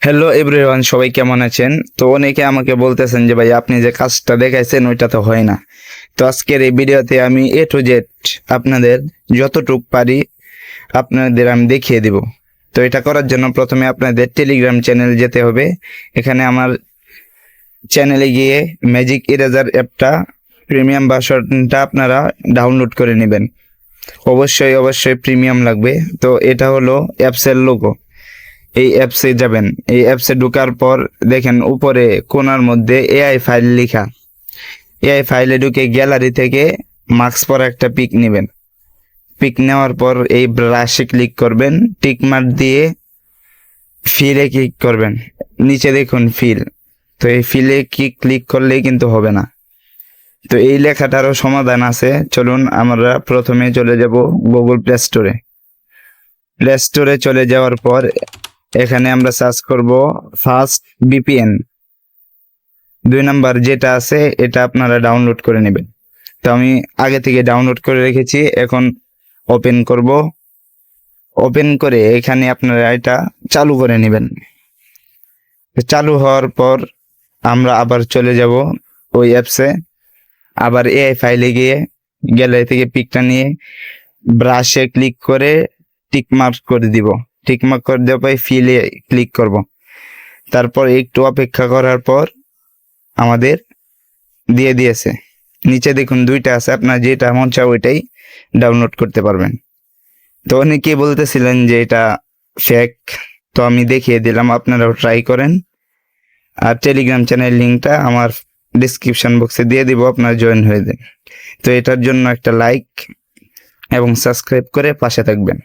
Hello everyone, সবাই কেমন আছেন? তো অনেকে আমাকে বলতেছেন যে ভাই আপনি যে কাজটা দেখাইছেন ওইটা তো হয় না। তো আজকের এই ভিডিওতে আমি এ টু জেড আপনাদের যতটুক পারি আপনাদের আমি দেখিয়ে দিব। তো এটা করার জন্য প্রথমে আপনাদের টেলিগ্রাম চ্যানেল যেতে হবে। এখানে আমার চ্যানেলে গিয়ে ম্যাজিক ইরেজার অ্যাপটা প্রিমিয়াম ভার্সনটা আপনারা ডাউনলোড করে নেবেন। অবশ্যই প্রিমিয়াম লাগবে। তো এটা হলো অ্যাপসের লোগো। এই অ্যাপসে যাবেন। এই অ্যাপসে ঢোকার পর দেখেন উপরে কোণার মধ্যে এআই ফাইল লেখা। এআই ফাইলে ঢুকে গ্যালারি থেকে মার্কস পর একটা পিক নেবেন। পিক নেওয়ার পর এই ব্রাশে ক্লিক করবেন, টিক মার্ক দিয়ে ফিলে ক্লিক করবেন। নিচে দেখুন ফিল। তো এই ফিলে ক্লিক করলেই কিন্তু হবে না। তো এই লেখাটারও সমাধান আছে। চলুন আমরা প্রথমে চলে যাব গুগল প্লে স্টোরে। প্লে স্টোরে চলে যাওয়ার পর এখানে আমরা সার্চ করব ফাস্ট ভিপিএন। 2 নাম্বার যেটা আছে এটা আপনারা ডাউনলোড করে নেবেন। তো আমি আগে থেকে ডাউনলোড করে রেখেছি। এখন ওপেন করব। ওপেন করে এখানে আপনারা এটা চালু করে নেবেন। চালু হওয়ার পর আমরা আবার চলে যাব ওই অ্যাপসে। আবার এআই ফাইলে গিয়ে গ্যালারি থেকে পিকটা নিয়ে ব্রাশে ক্লিক করে টিক মার্ক করে দিব। টিক মার্ক করে দেওয়ার পর ফিলে ক্লিক করব। তারপর একটু অপেক্ষা করার পর আমাদের দিয়ে দিয়েছে। নিচে দেখুন 2টা আছে, আপনার যেটা মন চায় ওইটাই ডাউনলোড করতে পারবেন। তো অনেকেই বলতেছিলেন যে এটা ফেক, তো আমি দেখিয়ে দিলাম, আপনারাও ট্রাই করেন। আর টেলিগ্রাম চ্যানেল লিঙ্কটা আমার ডিসক্রিপশন বক্সে দিয়ে দিব, আপনারা জয়েন হয়ে যান। তো এটার জন্য একটা লাইক এবং সাবস্ক্রাইব করে পাশে থাকবেন।